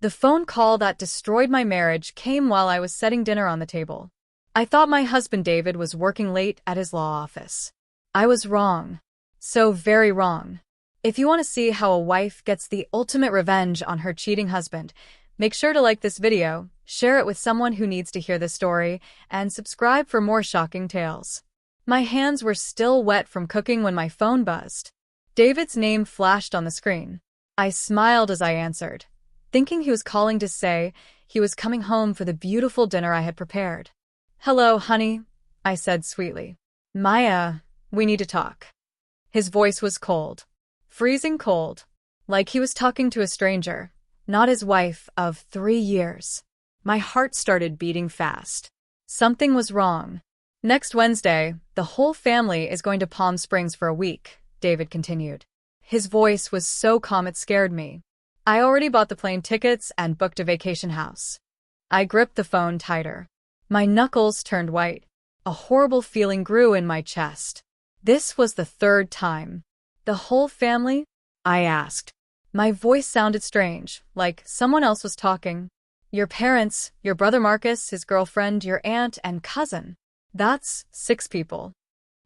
The phone call that destroyed my marriage came while I was setting dinner on the table. I thought my husband David was working late at his law office. I was wrong. So very wrong. If you want to see how a wife gets the ultimate revenge on her cheating husband, make sure to like this video, share it with someone who needs to hear this story, and subscribe for more shocking tales. My hands were still wet from cooking when my phone buzzed. David's name flashed on the screen. I smiled as I answered, thinking he was calling to say he was coming home for the beautiful dinner I had prepared. "Hello, honey," I said sweetly. "Maya, we need to talk." His voice was cold. Freezing cold. Like he was talking to a stranger, not his wife of 3 years. My heart started beating fast. Something was wrong. "Next Wednesday, the whole family is going to Palm Springs for a week," David continued. His voice was so calm it scared me. "I already bought the plane tickets and booked a vacation house." I gripped the phone tighter. My knuckles turned white. A horrible feeling grew in my chest. This was the 3rd time. "The whole family?" I asked. My voice sounded strange, like someone else was talking. "Your parents, your brother Marcus, his girlfriend, your aunt, and cousin. That's 6 people."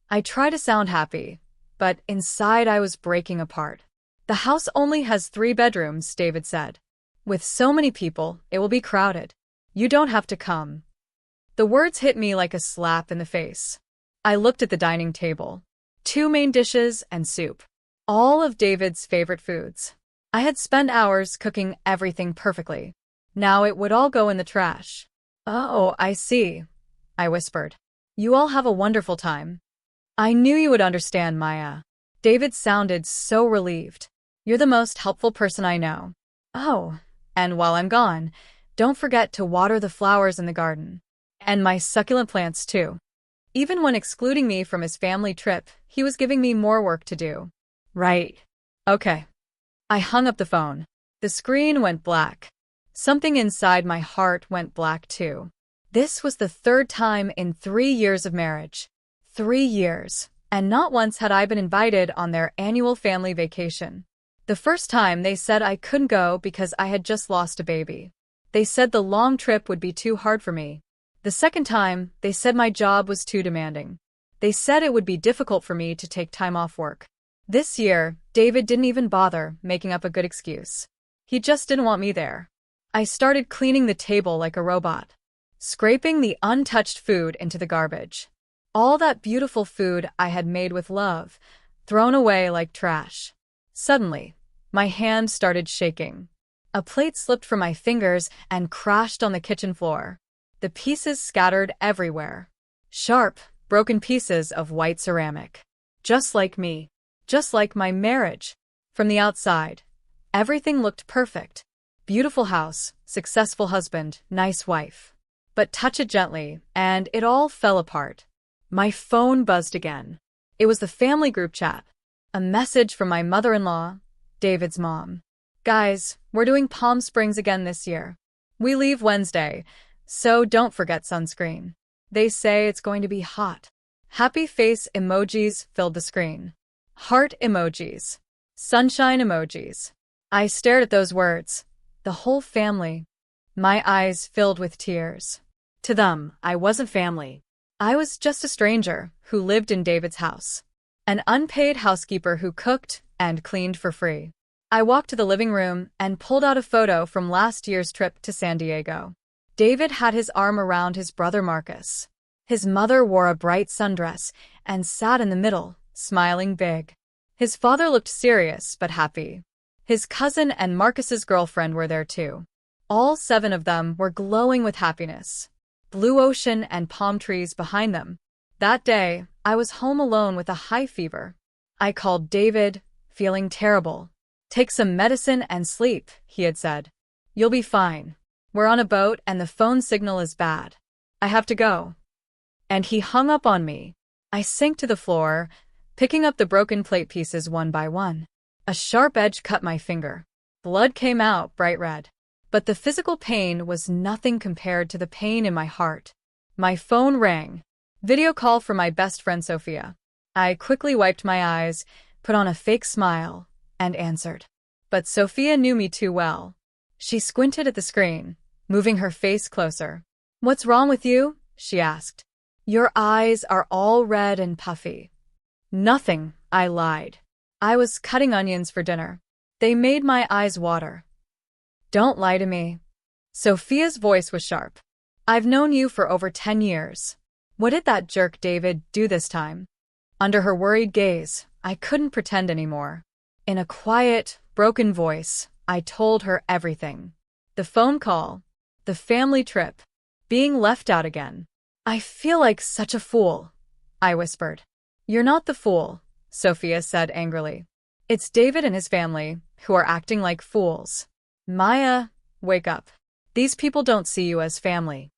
I tried to sound happy, but inside I was breaking apart. "The house only has 3 bedrooms," David said. "With so many people, it will be crowded. You don't have to come." The words hit me like a slap in the face. I looked at the dining table. 2 main dishes and soup. All of David's favorite foods. I had spent hours cooking everything perfectly. Now it would all go in the trash. "Oh, I see," I whispered. "You all have a wonderful time." "I knew you would understand, Maya." David sounded so relieved. "You're the most helpful person I know." "Oh, and while I'm gone, don't forget to water the flowers in the garden. And my succulent plants, too." Even when excluding me from his family trip, he was giving me more work to do. "Right. Okay." I hung up the phone. The screen went black. Something inside my heart went black, too. This was the 3rd time in 3 years of marriage. 3 years. And not once had I been invited on their annual family vacation. The first time they said I couldn't go because I had just lost a baby. They said the long trip would be too hard for me. The second time, they said my job was too demanding. They said it would be difficult for me to take time off work. This year, David didn't even bother making up a good excuse. He just didn't want me there. I started cleaning the table like a robot, scraping the untouched food into the garbage. All that beautiful food I had made with love, thrown away like trash. Suddenly, my hand started shaking. A plate slipped from my fingers and crashed on the kitchen floor. The pieces scattered everywhere. Sharp, broken pieces of white ceramic. Just like me. Just like my marriage. From the outside, everything looked perfect. Beautiful house, successful husband, nice wife. But touch it gently, and it all fell apart. My phone buzzed again. It was the family group chat. A message from my mother-in-law, David's mom. "Guys, we're doing Palm Springs again this year. We leave Wednesday, so don't forget sunscreen. They say it's going to be hot." Happy face emojis filled the screen. Heart emojis. Sunshine emojis. I stared at those words. The whole family. My eyes filled with tears. To them, I wasn't family. I was just a stranger who lived in David's house. An unpaid housekeeper who cooked and cleaned for free. I walked to the living room and pulled out a photo from last year's trip to San Diego. David had his arm around his brother Marcus. His mother wore a bright sundress and sat in the middle, smiling big. His father looked serious but happy. His cousin and Marcus's girlfriend were there too. All 7 of them were glowing with happiness. Blue ocean and palm trees behind them. That day, I was home alone with a high fever. I called David, feeling terrible. "Take some medicine and sleep," he had said. "You'll be fine. We're on a boat and the phone signal is bad. I have to go." And he hung up on me. I sank to the floor, picking up the broken plate pieces one by one. A sharp edge cut my finger. Blood came out bright red. But the physical pain was nothing compared to the pain in my heart. My phone rang. Video call from my best friend Sophia. I quickly wiped my eyes, put on a fake smile, and answered. But Sophia knew me too well. She squinted at the screen, moving her face closer. "What's wrong with you?" she asked. "Your eyes are all red and puffy." "Nothing," I lied. "I was cutting onions for dinner. They made my eyes water." "Don't lie to me." Sophia's voice was sharp. "I've known you for over 10 years. What did that jerk David do this time?" Under her worried gaze, I couldn't pretend anymore. In a quiet, broken voice, I told her everything. The phone call, the family trip, being left out again. "I feel like such a fool," I whispered. "You're not the fool," Sophia said angrily. "It's David and his family who are acting like fools. Maya, wake up. These people don't see you as family."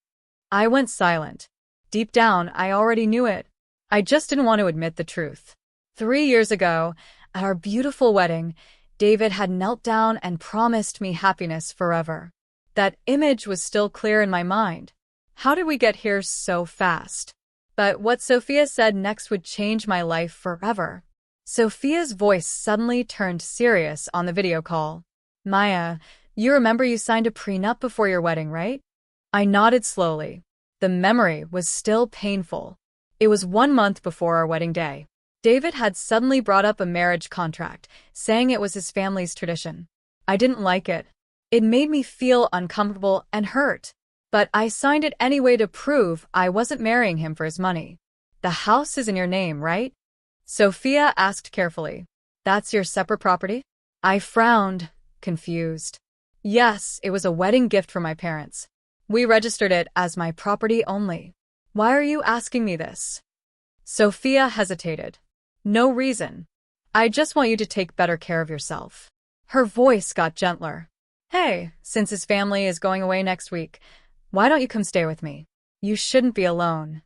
I went silent. Deep down, I already knew it. I just didn't want to admit the truth. 3 years ago, at our beautiful wedding, David had knelt down and promised me happiness forever. That image was still clear in my mind. How did we get here so fast? But what Sophia said next would change my life forever. Sophia's voice suddenly turned serious on the video call. "Maya, you remember you signed a prenup before your wedding, right?" I nodded slowly. The memory was still painful. It was 1 month before our wedding day. David had suddenly brought up a marriage contract, saying it was his family's tradition. I didn't like it. It made me feel uncomfortable and hurt. But I signed it anyway to prove I wasn't marrying him for his money. "The house is in your name, right?" Sophia asked carefully. "That's your separate property?" I frowned, confused. "Yes, it was a wedding gift from my parents. We registered it as my property only." "Why are you asking me this?" Sophia hesitated. "No reason. I just want you to take better care of yourself." Her voice got gentler. "Hey, since his family is going away next week, why don't you come stay with me? You shouldn't be alone."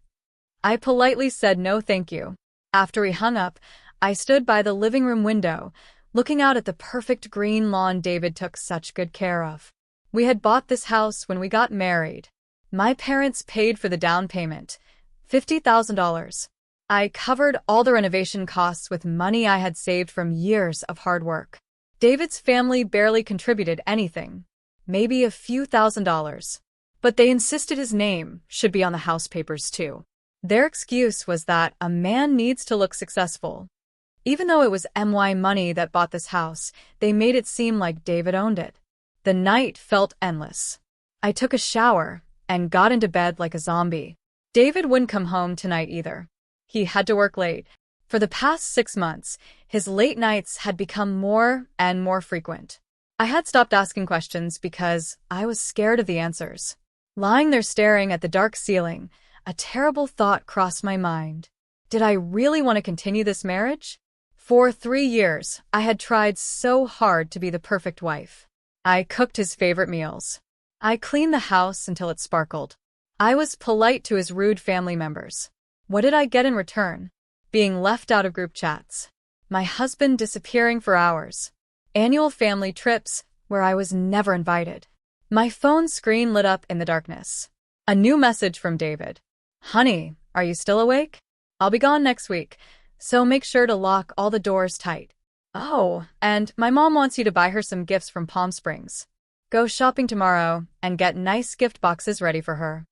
I politely said no thank you. After we hung up, I stood by the living room window, looking out at the perfect green lawn David took such good care of. We had bought this house when we got married. My parents paid for the down payment, $50,000. I covered all the renovation costs with money I had saved from years of hard work. David's family barely contributed anything, maybe a few $1,000s. But they insisted his name should be on the house papers too. Their excuse was that a man needs to look successful. Even though it was MY money that bought this house, they made it seem like David owned it. The night felt endless. I took a shower and got into bed like a zombie. David wouldn't come home tonight either. He had to work late. For the past 6 months, his late nights had become more and more frequent. I had stopped asking questions because I was scared of the answers. Lying there staring at the dark ceiling, a terrible thought crossed my mind. Did I really want to continue this marriage? For 3 years, I had tried so hard to be the perfect wife. I cooked his favorite meals. I cleaned the house until it sparkled. I was polite to his rude family members. What did I get in return? Being left out of group chats. My husband disappearing for hours. Annual family trips where I was never invited. My phone screen lit up in the darkness. A new message from David. "Honey, are you still awake? I'll be gone next week, so make sure to lock all the doors tight. Oh, and my mom wants you to buy her some gifts from Palm Springs. Go shopping tomorrow and get nice gift boxes ready for her."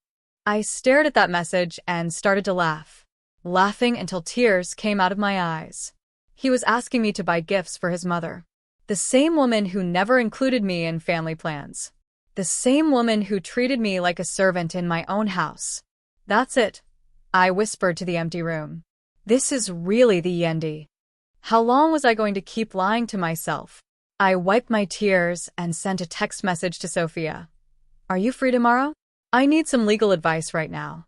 I stared at that message and started to laugh, laughing until tears came out of my eyes. He was asking me to buy gifts for his mother. The same woman who never included me in family plans. The same woman who treated me like a servant in my own house. "That's it," I whispered to the empty room. "This is really the end. How long was I going to keep lying to myself?" I wiped my tears and sent a text message to Sophia. "Are you free tomorrow? I need some legal advice right now."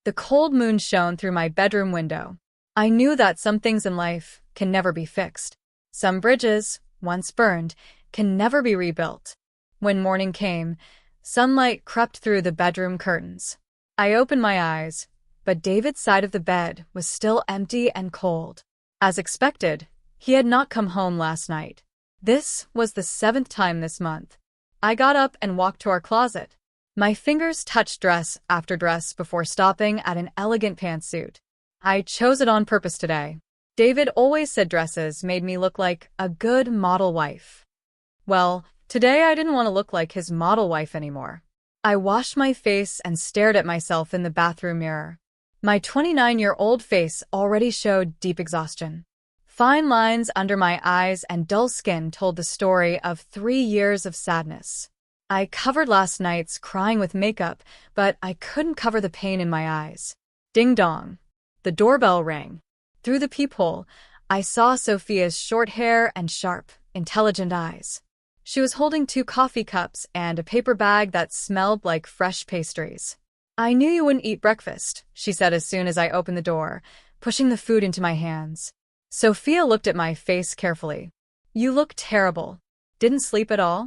The cold moon shone through my bedroom window. I knew that some things in life can never be fixed. Some bridges, once burned, can never be rebuilt. When morning came, sunlight crept through the bedroom curtains. I opened my eyes, but David's side of the bed was still empty and cold. As expected, he had not come home last night. This was the 7th time this month. I got up and walked to our closet. My fingers touched dress after dress before stopping at an elegant pantsuit. I chose it on purpose today. David always said dresses made me look like a good model wife. Well, Today I didn't want to look like his model wife anymore. I washed my face and stared at myself in the bathroom mirror. My 29-year-old face already showed deep exhaustion. Fine lines under my eyes and dull skin told the story of 3 years of sadness. I covered last night's crying with makeup, but I couldn't cover the pain in my eyes. Ding dong. The doorbell rang. Through the peephole, I saw Sophia's short hair and sharp, intelligent eyes. She was holding 2 coffee cups and a paper bag that smelled like fresh pastries. "I knew you wouldn't eat breakfast," she said as soon as I opened the door, pushing the food into my hands. Sophia looked at my face carefully. "You look terrible. Didn't sleep at all?"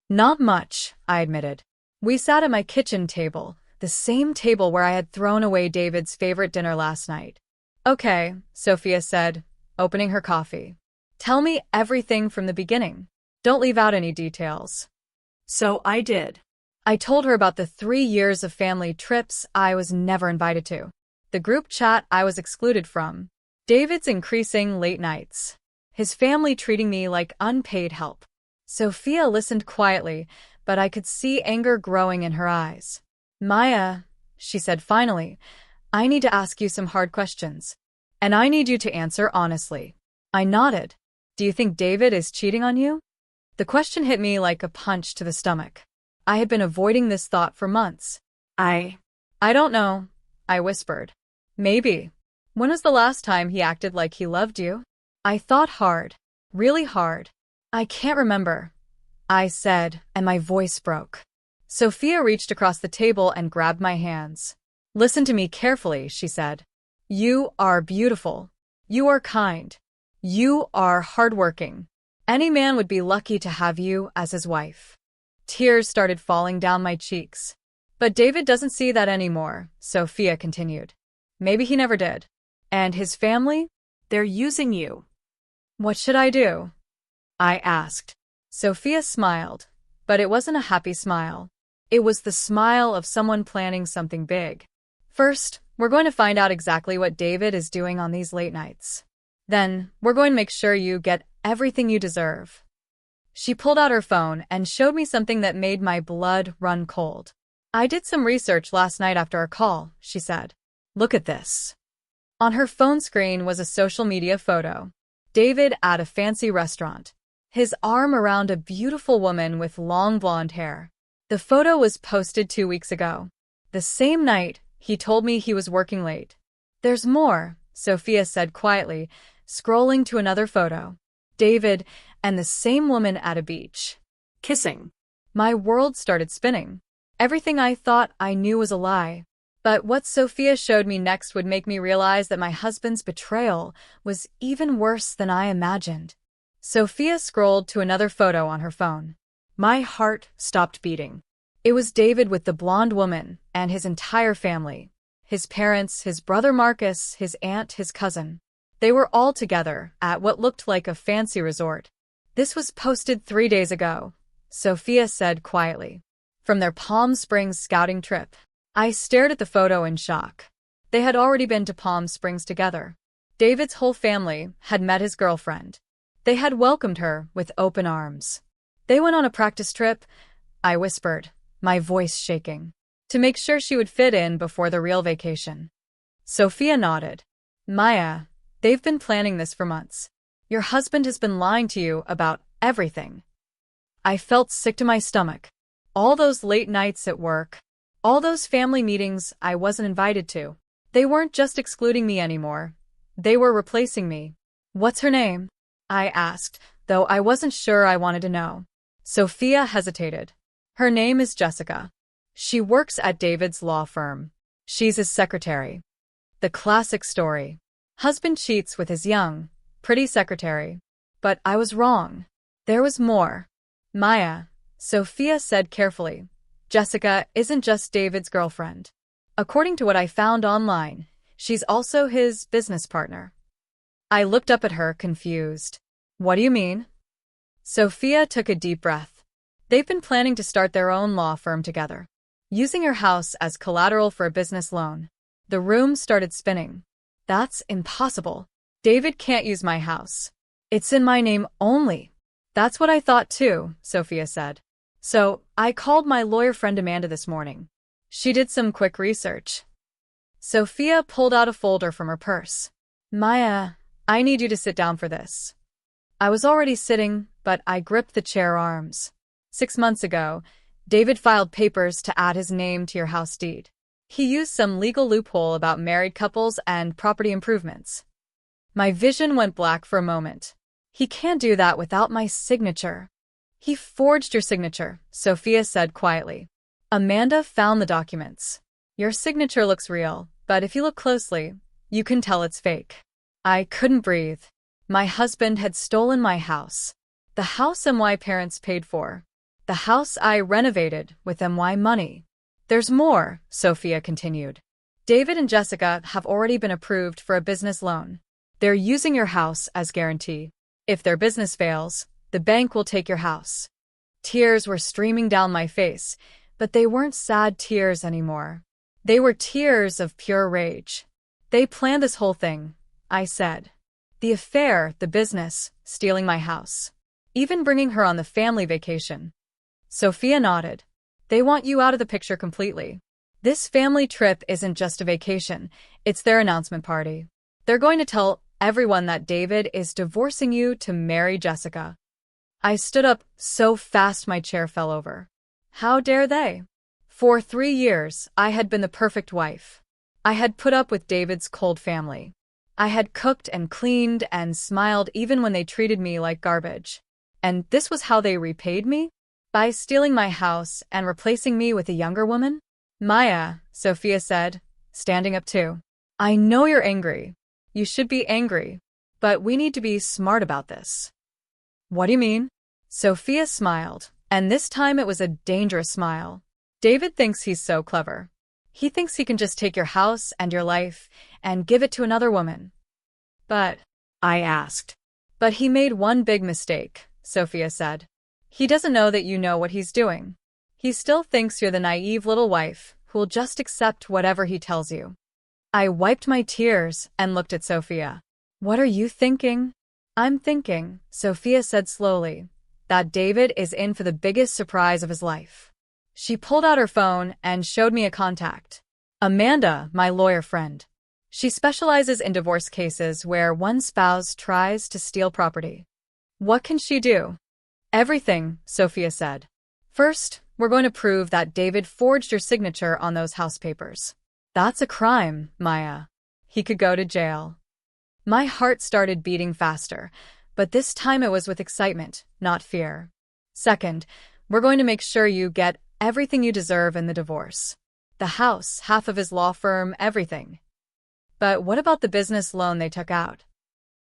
"Not much," I admitted. We sat at my kitchen table, the same table where I had thrown away David's favorite dinner last night. "Okay," Sophia said, opening her coffee. "Tell me everything from the beginning. Don't leave out any details." So I did. I told her about the 3 years of family trips I was never invited to, the group chat I was excluded from, David's increasing late nights, his family treating me like unpaid help. Sophia listened quietly, but I could see anger growing in her eyes. "Maya," she said finally, "I need to ask you some hard questions. And I need you to answer honestly." I nodded. "Do you think David is cheating on you?" The question hit me like a punch to the stomach. I had been avoiding this thought for months. I don't know," I whispered. "Maybe. When was the last time he acted like he loved you?" I thought hard. Really hard. "I can't remember," I said, and my voice broke. Sophia reached across the table and grabbed my hands. "Listen to me carefully," she said. "You are beautiful. You are kind. You are hardworking. Any man would be lucky to have you as his wife." Tears started falling down my cheeks. "But David doesn't see that anymore," Sophia continued. "Maybe he never did. And his family? They're using you." "What should I do?" I asked. Sophia smiled, but it wasn't a happy smile. It was the smile of someone planning something big. "First, we're going to find out exactly what David is doing on these late nights. Then, we're going to make sure you get everything you deserve." She pulled out her phone and showed me something that made my blood run cold. "I did some research last night after our call," she said. "Look at this." On her phone screen was a social media photo. David at a fancy restaurant, his arm around a beautiful woman with long blonde hair. The photo was posted 2 weeks ago. The same night, he told me he was working late. "There's more," Sophia said quietly, scrolling to another photo. David and the same woman at a beach, Kissing. My world started spinning. Everything I thought I knew was a lie. But what Sophia showed me next would make me realize that my husband's betrayal was even worse than I imagined. Sophia scrolled to another photo on her phone. My heart stopped beating. It was David with the blonde woman and his entire family. His parents, his brother Marcus, his aunt, his cousin. They were all together at what looked like a fancy resort. "This was posted 3 days ago," Sophia said quietly, "from their Palm Springs scouting trip." I stared at the photo in shock. They had already been to Palm Springs together. David's whole family had met his girlfriend. They had welcomed her with open arms. "They went on a practice trip," I whispered, my voice shaking, "to make sure she would fit in before the real vacation." Sophia nodded. "Maya, they've been planning this for months. Your husband has been lying to you about everything." I felt sick to my stomach. All those late nights at work, all those family meetings I wasn't invited to. They weren't just excluding me anymore. They were replacing me. "What's her name?" I asked, though I wasn't sure I wanted to know. Sophia hesitated. "Her name is Jessica. She works at David's law firm. She's his secretary." The classic story. Husband cheats with his young, pretty secretary. But I was wrong. There was more. "Maya," Sophia said carefully, "Jessica isn't just David's girlfriend. According to what I found online, she's also his business partner." I looked up at her, confused. "What do you mean?" Sophia took a deep breath. "They've been planning to start their own law firm together, using her house as collateral for a business loan." The room started spinning. "That's impossible. David can't use my house. It's in my name only." That's what I thought too, Sophia said. So, I called my lawyer friend Amanda this morning. She did some quick research. Sophia pulled out a folder from her purse. Maya, I need you to sit down for this. I was already sitting, but I gripped the chair arms. 6 months ago, David filed papers to add his name to your house deed. He used some legal loophole about married couples and property improvements. My vision went black for a moment. He can't do that without my signature. He forged your signature, Sophia said quietly. Amanda found the documents. Your signature looks real, but if you look closely, you can tell it's fake. I couldn't breathe. My husband had stolen my house. The house my parents paid for. The house I renovated with my money. There's more, Sophia continued. David and Jessica have already been approved for a business loan. They're using your house as guarantee. If their business fails, the bank will take your house. Tears were streaming down my face, but they weren't sad tears anymore. They were tears of pure rage. They planned this whole thing, I said. The affair, the business, stealing my house. Even bringing her on the family vacation. Sophia nodded. They want you out of the picture completely. This family trip isn't just a vacation, it's their announcement party. They're going to tell everyone that David is divorcing you to marry Jessica. I stood up so fast my chair fell over. How dare they? For 3 years, I had been the perfect wife. I had put up with David's cold family. I had cooked and cleaned and smiled even when they treated me like garbage. And this was how they repaid me? By stealing my house and replacing me with a younger woman? Maya, Sophia said, standing up too. I know you're angry. You should be angry. But we need to be smart about this. What do you mean? Sophia smiled, and this time it was a dangerous smile. David thinks he's so clever. He thinks he can just take your house and your life and give it to another woman. But, I asked. But he made one big mistake, Sophia said. He doesn't know that you know what he's doing. He still thinks you're the naive little wife who'll just accept whatever he tells you. I wiped my tears and looked at Sophia. What are you thinking? I'm thinking, Sophia said slowly, that David is in for the biggest surprise of his life. She pulled out her phone and showed me a contact. Amanda, my lawyer friend. She specializes in divorce cases where one spouse tries to steal property. What can she do? Everything, Sophia said. First, we're going to prove that David forged your signature on those house papers. That's a crime, Maya. He could go to jail. My heart started beating faster, but this time it was with excitement, not fear. Second, we're going to make sure you get everything you deserve in the divorce. The house, half of his law firm, everything. But what about the business loan they took out?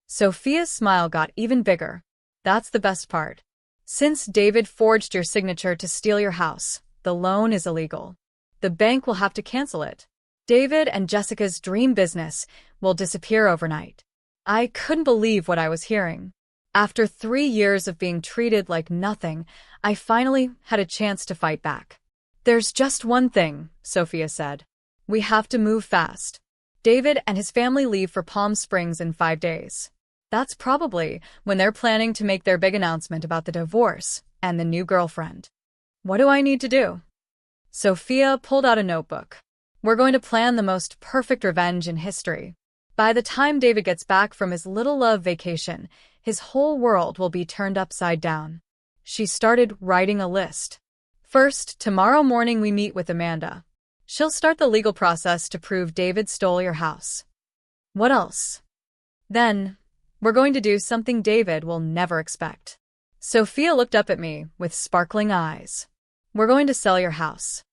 Sophia's smile got even bigger. That's the best part. Since David forged your signature to steal your house, the loan is illegal. The bank will have to cancel it. David and Jessica's dream business will disappear overnight. I couldn't believe what I was hearing. After 3 years of being treated like nothing, I finally had a chance to fight back. There's just one thing, Sophia said. We have to move fast. David and his family leave for Palm Springs in 5 days. That's probably when they're planning to make their big announcement about the divorce and the new girlfriend. What do I need to do? Sophia pulled out a notebook. We're going to plan the most perfect revenge in history. By the time David gets back from his little love vacation, his whole world will be turned upside down. She started writing a list. First, tomorrow morning we meet with Amanda. She'll start the legal process to prove David stole your house. What else? Then, we're going to do something David will never expect. Sophia looked up at me with sparkling eyes. We're going to sell your house.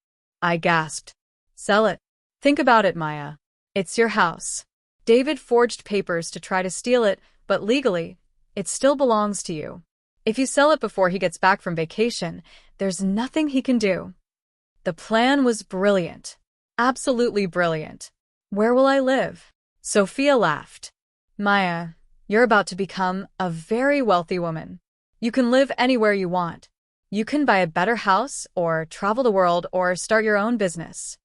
I gasped. Sell it? Think about it, Maya. It's your house. David forged papers to try to steal it, but legally, it still belongs to you. If you sell it before he gets back from vacation, there's nothing he can do. The plan was brilliant. Absolutely brilliant. Where will I live? Sophia laughed. Maya, you're about to become a very wealthy woman. You can live anywhere you want. You can buy a better house, or travel the world, or start your own business.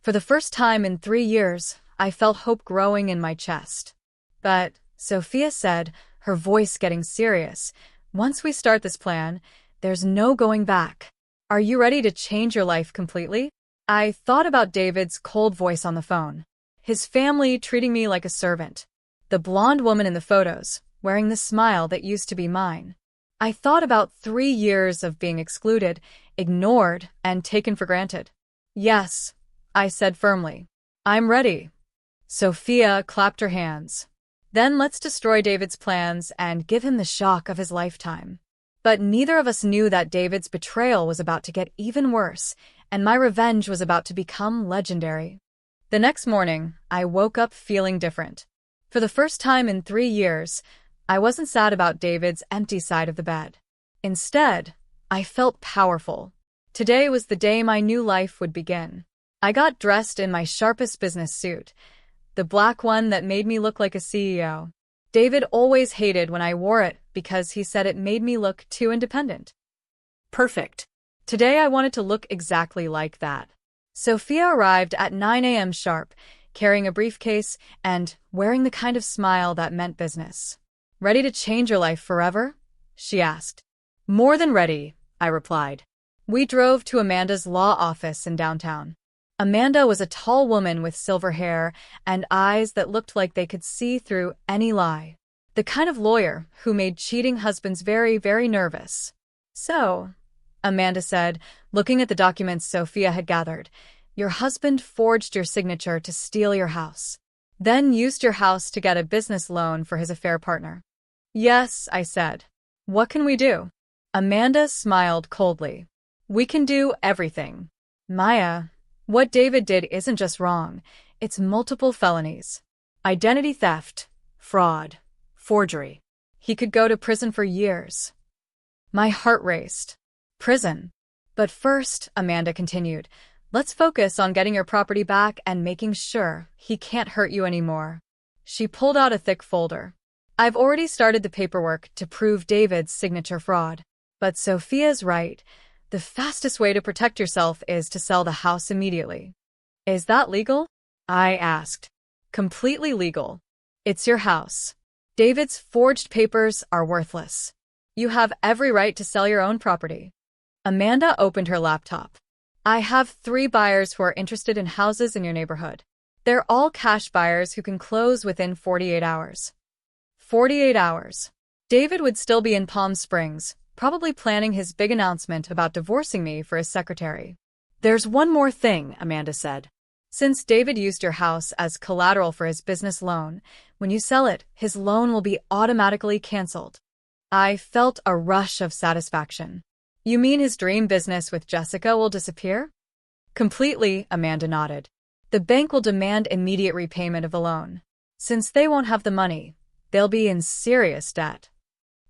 For the first time in 3 years, I felt hope growing in my chest. But, Sophia said, her voice getting serious, Once we start this plan, there's no going back. Are you ready to change your life completely? I thought about David's cold voice on the phone. His family treating me like a servant. The blonde woman in the photos, wearing the smile that used to be mine. I thought about 3 years of being excluded, ignored, and taken for granted. Yes, I said firmly. I'm ready. Sophia clapped her hands. Then let's destroy David's plans and give him the shock of his lifetime. But neither of us knew that David's betrayal was about to get even worse, and my revenge was about to become legendary. The next morning, I woke up feeling different. For the first time in 3 years, I wasn't sad about David's empty side of the bed. Instead, I felt powerful. Today was the day my new life would begin. I got dressed in my sharpest business suit, the black one that made me look like a CEO. David always hated when I wore it because he said it made me look too independent. Perfect. Today I wanted to look exactly like that. Sophia arrived at 9 a.m. sharp, carrying a briefcase and wearing the kind of smile that meant business. Ready to change your life forever? She asked. More than ready, I replied. We drove to Amanda's law office in downtown. Amanda was a tall woman with silver hair and eyes that looked like they could see through any lie. The kind of lawyer who made cheating husbands very, very nervous. So, Amanda said, looking at the documents Sophia had gathered, your husband forged your signature to steal your house, then used your house to get a business loan for his affair partner. Yes, I said. What can we do? Amanda smiled coldly. We can do everything. Maya, what David did isn't just wrong, it's multiple felonies. Identity theft, fraud, forgery. He could go to prison for years. My heart raced. Prison. But first, Amanda continued, let's focus on getting your property back and making sure he can't hurt you anymore. She pulled out a thick folder. I've already started the paperwork to prove David's signature fraud. But Sophia's right. The fastest way to protect yourself is to sell the house immediately. Is that legal? I asked. Completely legal. It's your house. David's forged papers are worthless. You have every right to sell your own property. Amanda opened her laptop. I have 3 buyers who are interested in houses in your neighborhood. They're all cash buyers who can close within 48 hours. 48 hours. David would still be in Palm Springs, probably planning his big announcement about divorcing me for his secretary. There's one more thing, Amanda said. Since David used your house as collateral for his business loan, when you sell it, his loan will be automatically canceled. I felt a rush of satisfaction. You mean his dream business with Jessica will disappear? Completely, Amanda nodded. The bank will demand immediate repayment of the loan. Since they won't have the money, they'll be in serious debt.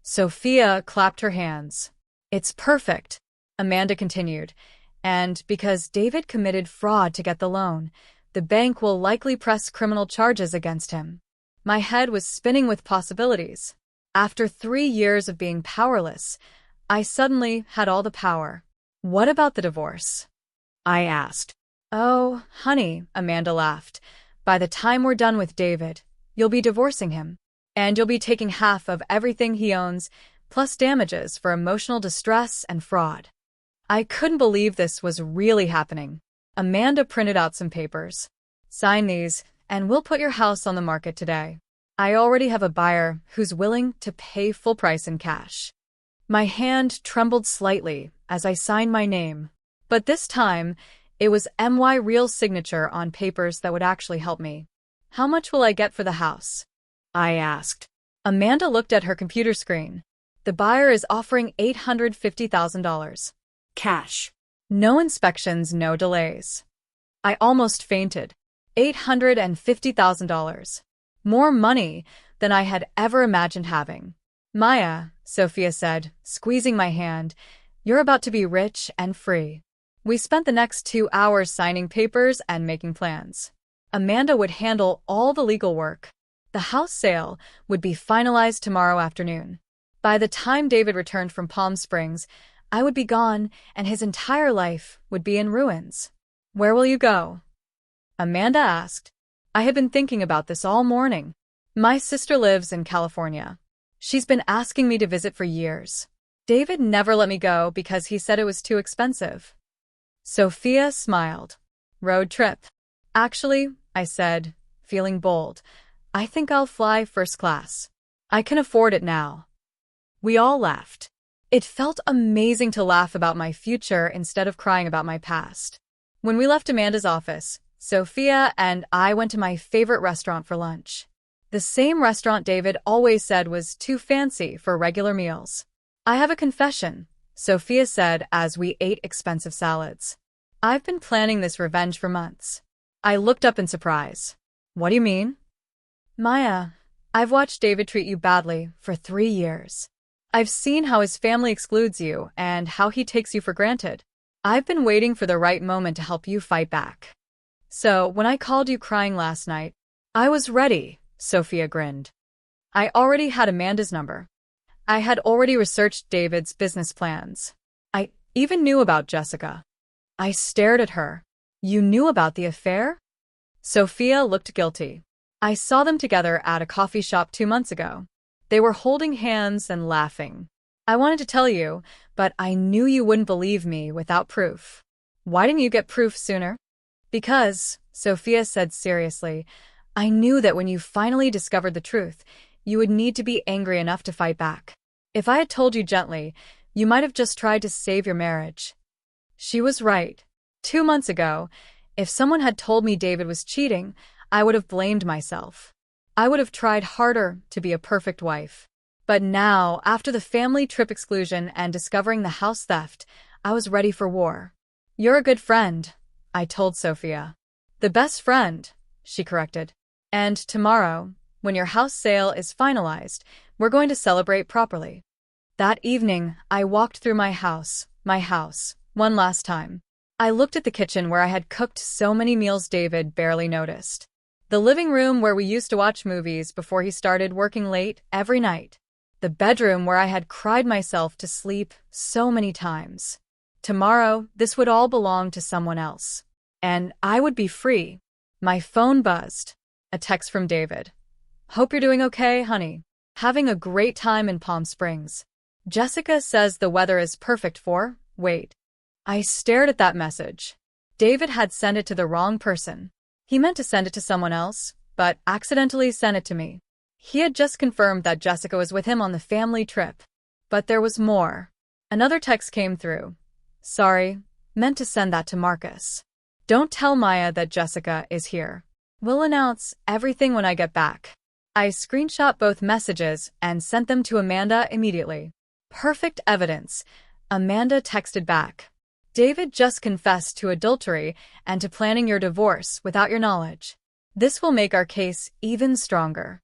Sophia clapped her hands. It's perfect, Amanda continued, and because David committed fraud to get the loan, the bank will likely press criminal charges against him. My head was spinning with possibilities. After 3 years of being powerless, I suddenly had all the power. What about the divorce? I asked. Oh, honey, Amanda laughed. By the time we're done with David, you'll be divorcing him. And you'll be taking half of everything he owns, plus damages for emotional distress and fraud. I couldn't believe this was really happening. Amanda printed out some papers. Sign these, and we'll put your house on the market today. I already have a buyer who's willing to pay full price in cash. My hand trembled slightly as I signed my name, but this time, it was my real signature on papers that would actually help me. How much will I get for the house? I asked. Amanda looked at her computer screen. The buyer is offering $850,000. Cash. No inspections, no delays. I almost fainted. $850,000. More money than I had ever imagined having. Maya, Sophia said, squeezing my hand, you're about to be rich and free. We spent the next 2 hours signing papers and making plans. Amanda would handle all the legal work. The house sale would be finalized tomorrow afternoon. By the time David returned from Palm Springs, I would be gone and his entire life would be in ruins. Where will you go? Amanda asked. I had been thinking about this all morning. My sister lives in California. She's been asking me to visit for years. David never let me go because he said it was too expensive. Sophia smiled. Road trip. Actually, I said, feeling bold, I think I'll fly first class. I can afford it now. We all laughed. It felt amazing to laugh about my future instead of crying about my past. When we left Amanda's office, Sophia and I went to my favorite restaurant for lunch. The same restaurant David always said was too fancy for regular meals. I have a confession, Sophia said as we ate expensive salads. I've been planning this revenge for months. I looked up in surprise. What do you mean? Maya, I've watched David treat you badly for 3 years. I've seen how his family excludes you and how he takes you for granted. I've been waiting for the right moment to help you fight back. So, when I called you crying last night, I was ready, Sophia grinned. I already had Amanda's number. I had already researched David's business plans. I even knew about Jessica. I stared at her. You knew about the affair? Sophia looked guilty. I saw them together at a coffee shop 2 months ago. They were holding hands and laughing. I wanted to tell you, but I knew you wouldn't believe me without proof. Why didn't you get proof sooner? Because, Sophia said seriously, I knew that when you finally discovered the truth, you would need to be angry enough to fight back. If I had told you gently, you might have just tried to save your marriage. She was right. 2 months ago, if someone had told me David was cheating, I would have blamed myself. I would have tried harder to be a perfect wife. But now, after the family trip exclusion and discovering the house theft, I was ready for war. You're a good friend, I told Sophia. The best friend, she corrected. And tomorrow, when your house sale is finalized, we're going to celebrate properly. That evening, I walked through my house, one last time. I looked at the kitchen where I had cooked so many meals David barely noticed. The living room where we used to watch movies before he started working late every night. The bedroom where I had cried myself to sleep so many times. Tomorrow, this would all belong to someone else. And I would be free. My phone buzzed. A text from David. Hope you're doing okay, honey. Having a great time in Palm Springs. Jessica says the weather is perfect for, wait. I stared at that message. David had sent it to the wrong person. He meant to send it to someone else, but accidentally sent it to me. He had just confirmed that Jessica was with him on the family trip. But there was more. Another text came through. Sorry, meant to send that to Marcus. Don't tell Maya that Jessica is here. We'll announce everything when I get back. I screenshot both messages and sent them to Amanda immediately. Perfect evidence. Amanda texted back. David just confessed to adultery and to planning your divorce without your knowledge. This will make our case even stronger.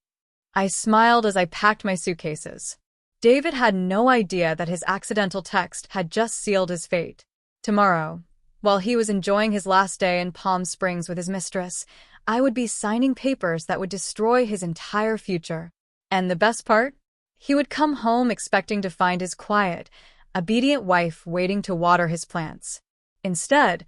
I smiled as I packed my suitcases. David had no idea that his accidental text had just sealed his fate. Tomorrow, while he was enjoying his last day in Palm Springs with his mistress, I would be signing papers that would destroy his entire future. And the best part? He would come home expecting to find his quiet, obedient wife waiting to water his plants. Instead,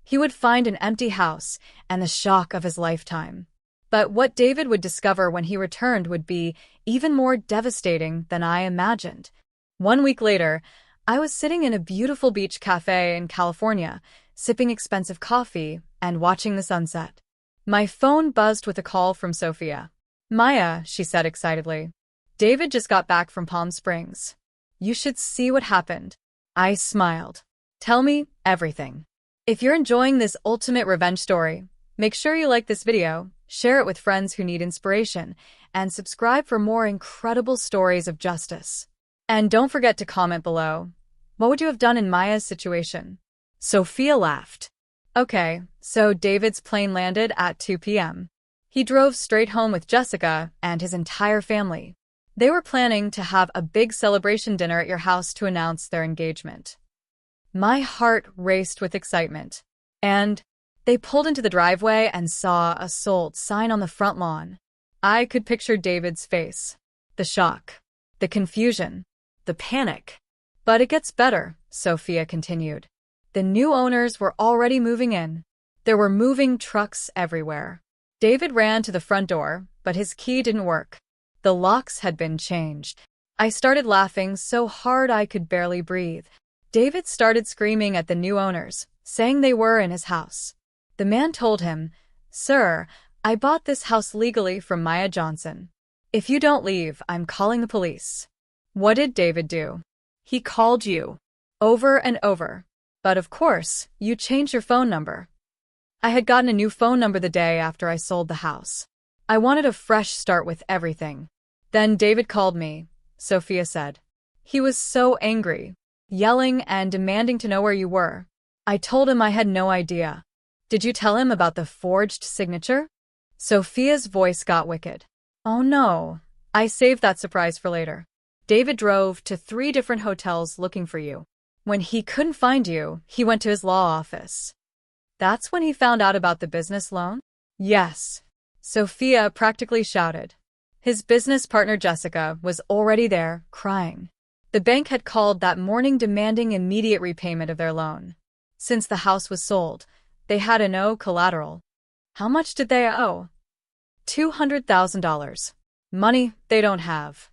he would find an empty house and the shock of his lifetime. But what David would discover when he returned would be even more devastating than I imagined. 1 week later, I was sitting in a beautiful beach cafe in California, sipping expensive coffee and watching the sunset. My phone buzzed with a call from Sophia. Maya, she said excitedly. David just got back from Palm Springs. You should see what happened. I smiled. Tell me everything. If you're enjoying this ultimate revenge story, make sure you like this video, share it with friends who need inspiration, and subscribe for more incredible stories of justice. And don't forget to comment below. What would you have done in Maya's situation? Sophia laughed. Okay, so David's plane landed at 2 p.m. He drove straight home with Jessica and his entire family. They were planning to have a big celebration dinner at your house to announce their engagement. My heart raced with excitement. And they pulled into the driveway and saw a sold sign on the front lawn. I could picture David's face. The shock. The confusion. The panic. But it gets better, Sophia continued. The new owners were already moving in. There were moving trucks everywhere. David ran to the front door, but his key didn't work. The locks had been changed. I started laughing so hard I could barely breathe. David started screaming at the new owners, saying they were in his house. The man told him, "Sir, I bought this house legally from Maya Johnson. If you don't leave, I'm calling the police." What did David do? He called you. Over and over. But of course, you changed your phone number. I had gotten a new phone number the day after I sold the house. I wanted a fresh start with everything. Then David called me, Sophia said. He was so angry, yelling and demanding to know where you were. I told him I had no idea. Did you tell him about the forged signature? Sophia's voice got wicked. Oh no, I saved that surprise for later. David drove to 3 different hotels looking for you. When he couldn't find you, he went to his law office. That's when he found out about the business loan? Yes. Sophia practically shouted. His business partner Jessica was already there, crying. The bank had called that morning demanding immediate repayment of their loan. Since the house was sold, they had no collateral. How much did they owe? $200,000. Money they don't have.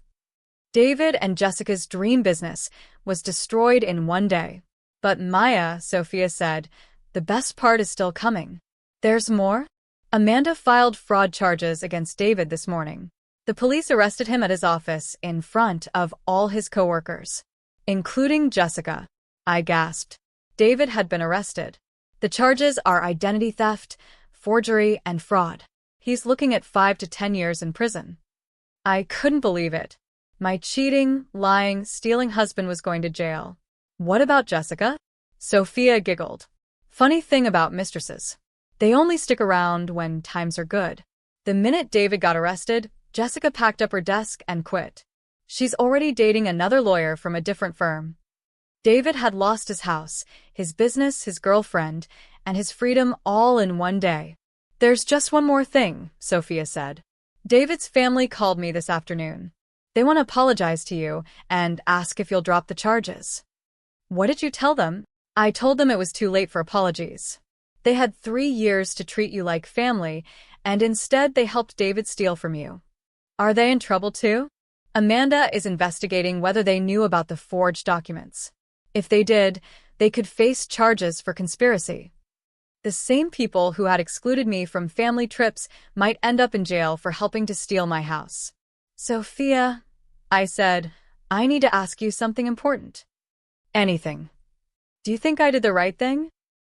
David and Jessica's dream business was destroyed in one day. But Maya, Sophia said, the best part is still coming. There's more? Amanda filed fraud charges against David this morning. The police arrested him at his office in front of all his coworkers, including Jessica. I gasped. David had been arrested. The charges are identity theft, forgery, and fraud. He's looking at 5 to 10 years in prison. I couldn't believe it. My cheating, lying, stealing husband was going to jail. What about Jessica? Sophia giggled. Funny thing about mistresses. They only stick around when times are good. The minute David got arrested, Jessica packed up her desk and quit. She's already dating another lawyer from a different firm. David had lost his house, his business, his girlfriend, and his freedom all in one day. There's just one more thing, Sophia said. David's family called me this afternoon. They want to apologize to you and ask if you'll drop the charges. What did you tell them? I told them it was too late for apologies. They had 3 years to treat you like family, and instead they helped David steal from you. Are they in trouble too? Amanda is investigating whether they knew about the forged documents. If they did, they could face charges for conspiracy. The same people who had excluded me from family trips might end up in jail for helping to steal my house. Sophia, I said, I need to ask you something important. Anything. Do you think I did the right thing?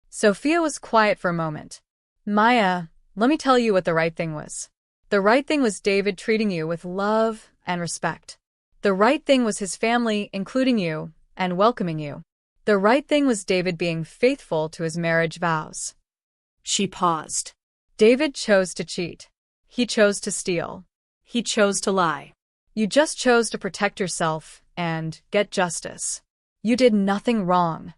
Sophia was quiet for a moment. Maya, let me tell you what the right thing was. The right thing was David treating you with love and respect. The right thing was his family, including you, and welcoming you. The right thing was David being faithful to his marriage vows. She paused. David chose to cheat. He chose to steal. He chose to lie. You just chose to protect yourself and get justice. You did nothing wrong.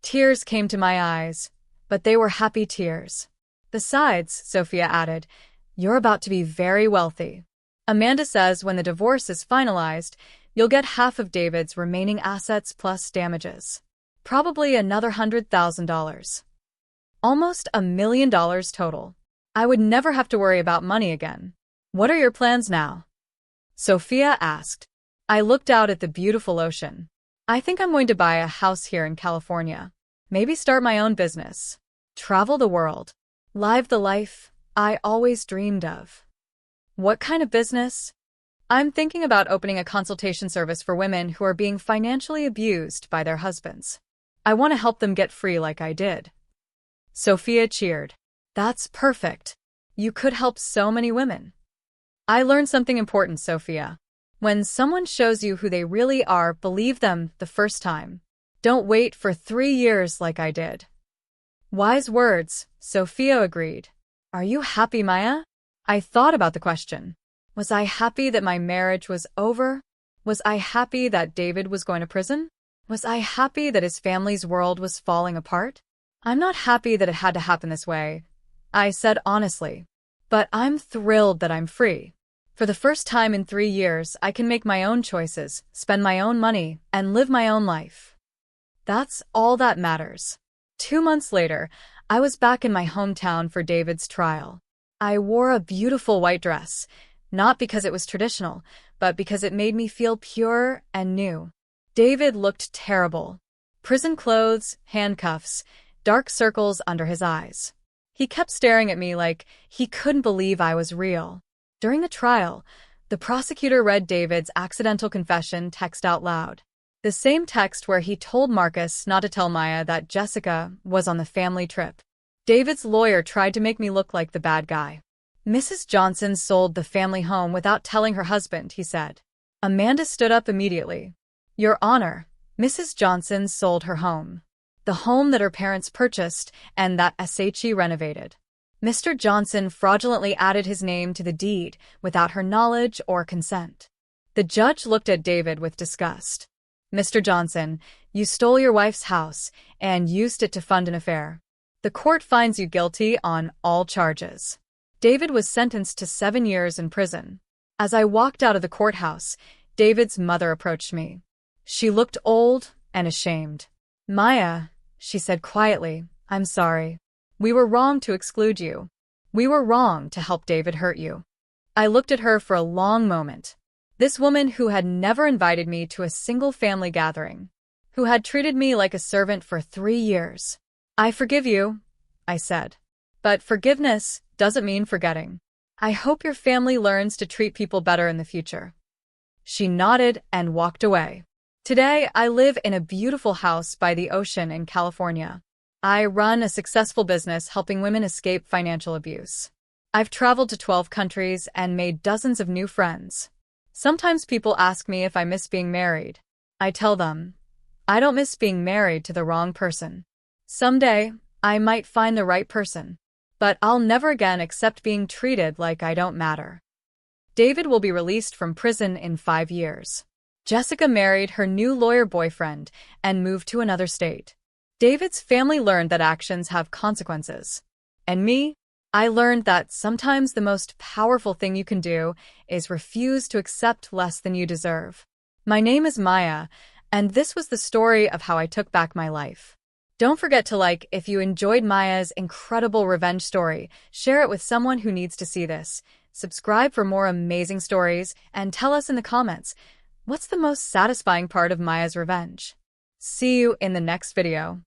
Tears came to my eyes, but they were happy tears. Besides, Sophia added, you're about to be very wealthy. Amanda says when the divorce is finalized, you'll get half of David's remaining assets plus damages. Probably another $100,000. Almost $1 million total. I would never have to worry about money again. What are your plans now? Sophia asked. I looked out at the beautiful ocean. I think I'm going to buy a house here in California. Maybe start my own business. Travel the world. Live the life I always dreamed of. What kind of business? I'm thinking about opening a consultation service for women who are being financially abused by their husbands. I want to help them get free like I did. Sophia cheered. That's perfect. You could help so many women. I learned something important, Sophia. When someone shows you who they really are, believe them the first time. Don't wait for 3 years like I did. Wise words, Sophia agreed. Are you happy, Maya? I thought about the question. Was I happy that my marriage was over? Was I happy that David was going to prison? Was I happy that his family's world was falling apart? I'm not happy that it had to happen this way, I said honestly. But I'm thrilled that I'm free. For the first time in 3 years, I can make my own choices, spend my own money, and live my own life. That's all that matters. 2 months later, I was back in my hometown for David's trial. I wore a beautiful white dress, not because it was traditional, but because it made me feel pure and new. David looked terrible. Prison clothes, handcuffs, dark circles under his eyes. He kept staring at me like he couldn't believe I was real. During the trial, the prosecutor read David's accidental confession text out loud. The same text where he told Marcus not to tell Maya that Jessica was on the family trip. David's lawyer tried to make me look like the bad guy. Mrs. Johnson sold the family home without telling her husband, he said. Amanda stood up immediately. Your Honor, Mrs. Johnson sold her home. The home that her parents purchased and that SHE renovated. Mr. Johnson fraudulently added his name to the deed without her knowledge or consent. The judge looked at David with disgust. Mr. Johnson, you stole your wife's house and used it to fund an affair. The court finds you guilty on all charges. David was sentenced to 7 years in prison. As I walked out of the courthouse, David's mother approached me. She looked old and ashamed. Maya, she said quietly, I'm sorry. We were wrong to exclude you. We were wrong to help David hurt you. I looked at her for a long moment. This woman who had never invited me to a single family gathering, who had treated me like a servant for 3 years. I forgive you, I said. But forgiveness doesn't mean forgetting. I hope your family learns to treat people better in the future. She nodded and walked away. Today, I live in a beautiful house by the ocean in California. I run a successful business helping women escape financial abuse. I've traveled to 12 countries and made dozens of new friends. Sometimes people ask me if I miss being married. I tell them, I don't miss being married to the wrong person. Someday, I might find the right person. But I'll never again accept being treated like I don't matter. David will be released from prison in 5 years. Jessica married her new lawyer boyfriend and moved to another state. David's family learned that actions have consequences. And me, I learned that sometimes the most powerful thing you can do is refuse to accept less than you deserve. My name is Maya, and this was the story of how I took back my life. Don't forget to like if you enjoyed Maya's incredible revenge story, share it with someone who needs to see this, subscribe for more amazing stories, and tell us in the comments, what's the most satisfying part of Maya's revenge? See you in the next video.